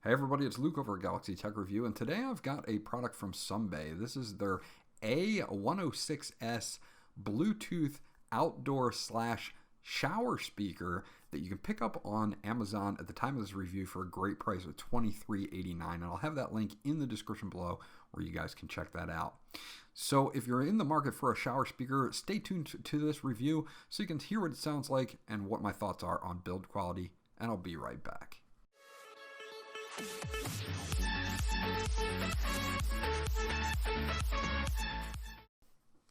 Hey everybody, it's Luke over at Galaxy Tech Review, and today I've got a product from Tsumbay. This is their A106S Bluetooth outdoor/shower speaker that you can pick up on Amazon at the time of this review for a great price of $23.89, and I'll have that link in the description below where you guys can check that out. So if you're in the market for a shower speaker, stay tuned to this review so you can hear what it sounds like and what my thoughts are on build quality, and I'll be right back.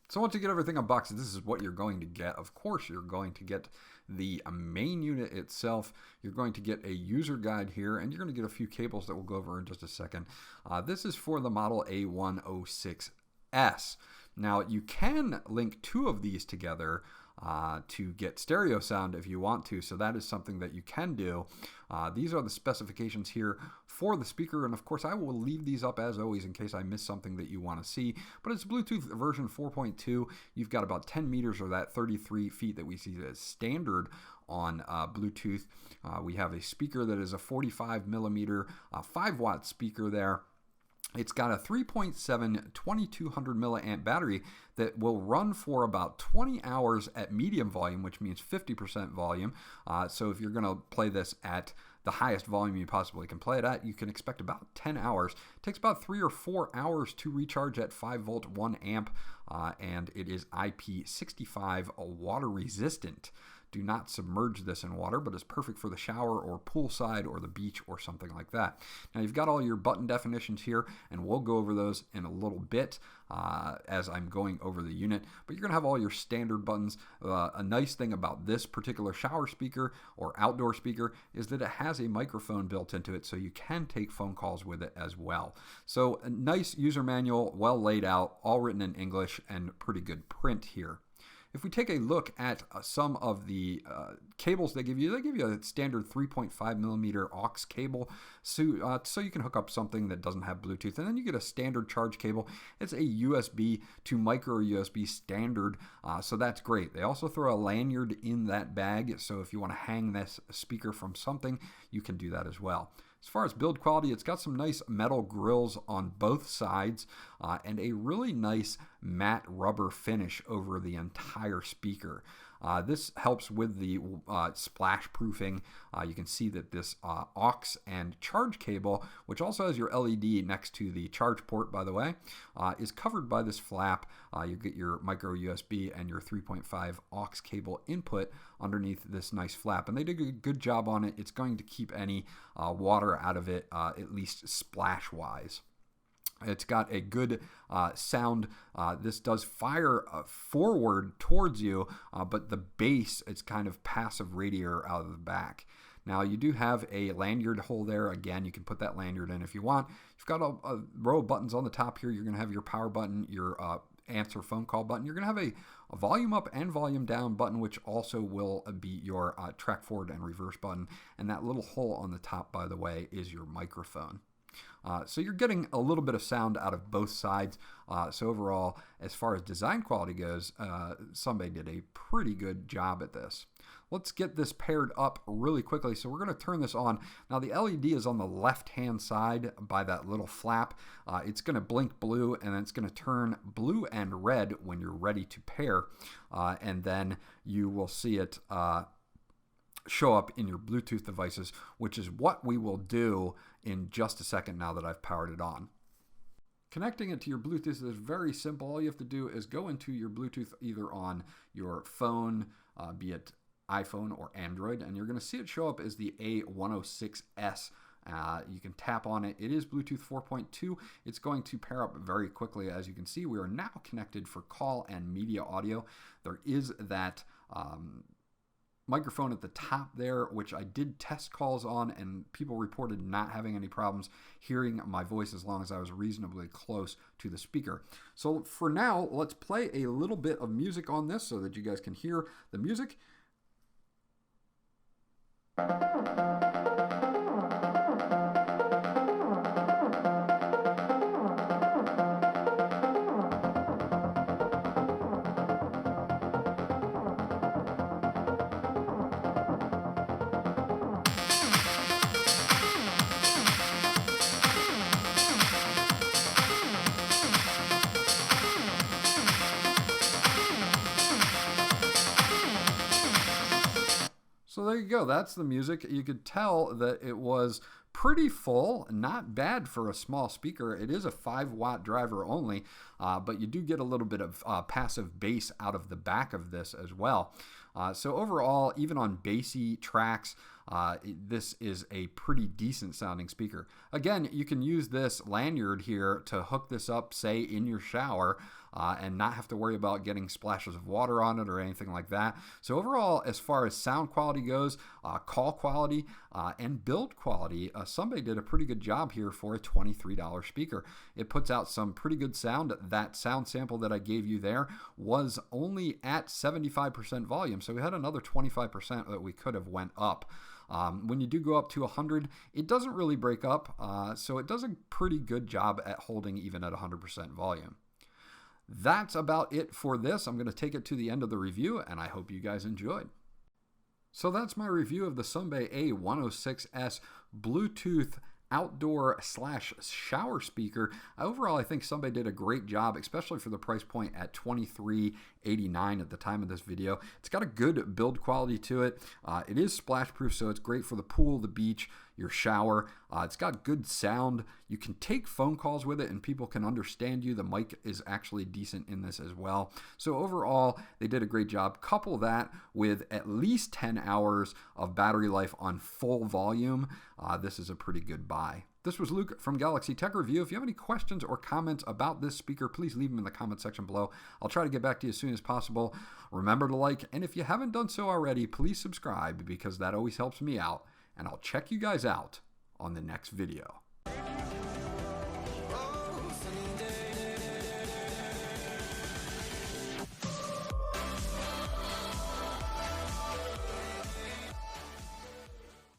So once you get everything unboxed, this is what you're going to get. Of course, you're going to get the main unit itself. You're going to get a user guide here, and you're going to get a few cables that we'll go over in just a second. This is for the model A106S. Now, you can link two of these together to get stereo sound if you want to, so that is something that you can do. These are the specifications here for the speaker, and of course I will leave these up as always in case I miss something that you want to see, but it's Bluetooth version 4.2. You've got about 10 meters, or that 33 feet that we see as standard on Bluetooth. We have a speaker that is a 45 millimeter 5-watt speaker there. It's got a 3.7 2200 milliamp battery that will run for about 20 hours at medium volume, which means 50% volume. So if you're going to play this at the highest volume you possibly can play it at, you can expect about 10 hours. It takes about 3 or 4 hours to recharge at 5 volt 1 amp, and it is IP65 water resistant. Do not submerge this in water, but it's perfect for the shower or poolside or the beach or something like that. Now you've got all your button definitions here, and we'll go over those in a little bit as I'm going over the unit, but you're going to have all your standard buttons. A nice thing about this particular shower speaker or outdoor speaker is that it has a microphone built into it, so you can take phone calls with it as well. So a nice user manual, well laid out, all written in English, and pretty good print here. If we take a look at some of the cables they give you a standard 3.5 millimeter aux cable, so you can hook up something that doesn't have Bluetooth, and then you get a standard charge cable. It's a USB to micro USB standard, so that's great. They also throw a lanyard in that bag, so if you want to hang this speaker from something, you can do that as well. As far as build quality, it's got some nice metal grills on both sides and a really nice matte rubber finish over the entire speaker. This helps with the splash proofing. You can see that this aux and charge cable, which also has your LED next to the charge port, by the way, is covered by this flap. You get your micro USB and your 3.5 aux cable input underneath this nice flap, and they did a good job on it. It's going to keep any water out of it, at least splash wise. It's got a good sound. This does fire forward towards you, but the base, it's kind of passive radiator out of the back. Now you do have a lanyard hole there. Again, you can put that lanyard in if you want. You've got a row of buttons on the top here. You're going to have your power button, your answer phone call button. You're going to have a volume up and volume down button, which also will be your track forward and reverse button. And that little hole on the top, by the way, is your microphone. So you're getting a little bit of sound out of both sides. So overall, as far as design quality goes, Tsumbay did a pretty good job at this. Let's get this paired up really quickly. So we're going to turn this on. Now the LED is on the left-hand side by that little flap. It's going to blink blue, and then it's going to turn blue and red when you're ready to pair. And then you will see it show up in your Bluetooth devices, which is what we will do in just a second now that I've powered it on. Connecting it to your Bluetooth is very simple. All you have to do is go into your Bluetooth either on your phone, be it iPhone or Android, and you're going to see it show up as the A106S. You can tap on it. It is Bluetooth 4.2. It's going to pair up very quickly. As you can see, we are now connected for call and media audio. There is that microphone at the top there, which I did test calls on, and people reported not having any problems hearing my voice as long as I was reasonably close to the speaker. So for now, let's play a little bit of music on this so that you guys can hear the music. you go. That's the music. You could tell that it was pretty full, not bad for a small speaker. It is a 5-watt driver only, but you do get a little bit of passive bass out of the back of this as well. So overall, even on bassy tracks, this is a pretty decent sounding speaker. Again, you can use this lanyard here to hook this up, say, in your shower, and not have to worry about getting splashes of water on it or anything like that. So overall, as far as sound quality goes, call quality, and build quality, Tsumbay did a pretty good job here for a $23 speaker. It puts out some pretty good sound. That sound sample that I gave you there was only at 75% volume, so we had another 25% that we could have went up. When you do go up to 100, it doesn't really break up, so it does a pretty good job at holding even at 100% volume. That's about it for this. I'm going to take it to the end of the review, and I hope you guys enjoyed. So that's my review of the Tsumbay A106S Bluetooth outdoor/shower speaker. Overall, I think Tsumbay did a great job, especially for the price point at $23.89 at the time of this video. It's got a good build quality to it. It is splashproof, so it's great for the pool, the beach, your shower. It's got good sound. You can take phone calls with it and people can understand you. The mic is actually decent in this as well. So overall, they did a great job. Couple that with at least 10 hours of battery life on full volume. This is a pretty good buy. This was Luke from Galaxy Tech Review. If you have any questions or comments about this speaker, please leave them in the comment section below. I'll try to get back to you as soon as possible. Remember to like, and if you haven't done so already, please subscribe because that always helps me out. And I'll check you guys out on the next video.